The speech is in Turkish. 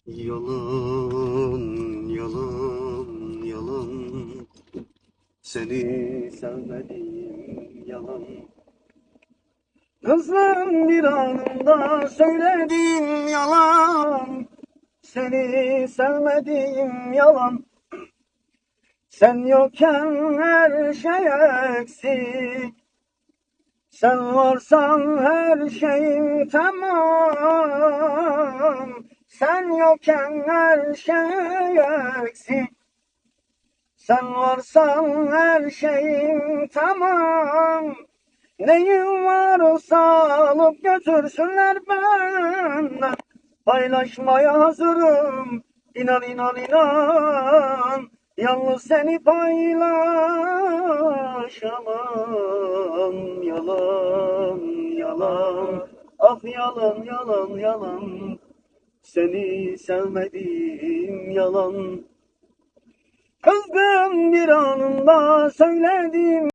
Yalan, yalan, yalan. Seni sevmedim, yalan. Kızım bir anında söyledim yalan. Seni sevmedim, yalan. Sen yokken her şey eksik. Sen varsan her şeyim tamam. Sen yokken her şey eksik. Sen varsan her şeyim tamam. Neyim varsa alıp götürsünler benden. Paylaşmaya hazırım. İnan inan inan. Yalnız seni paylaşamam. Yalan yalan. Ah yalan yalan yalan. Seni sevmedim yalan. Kızgın bir anında söyledim.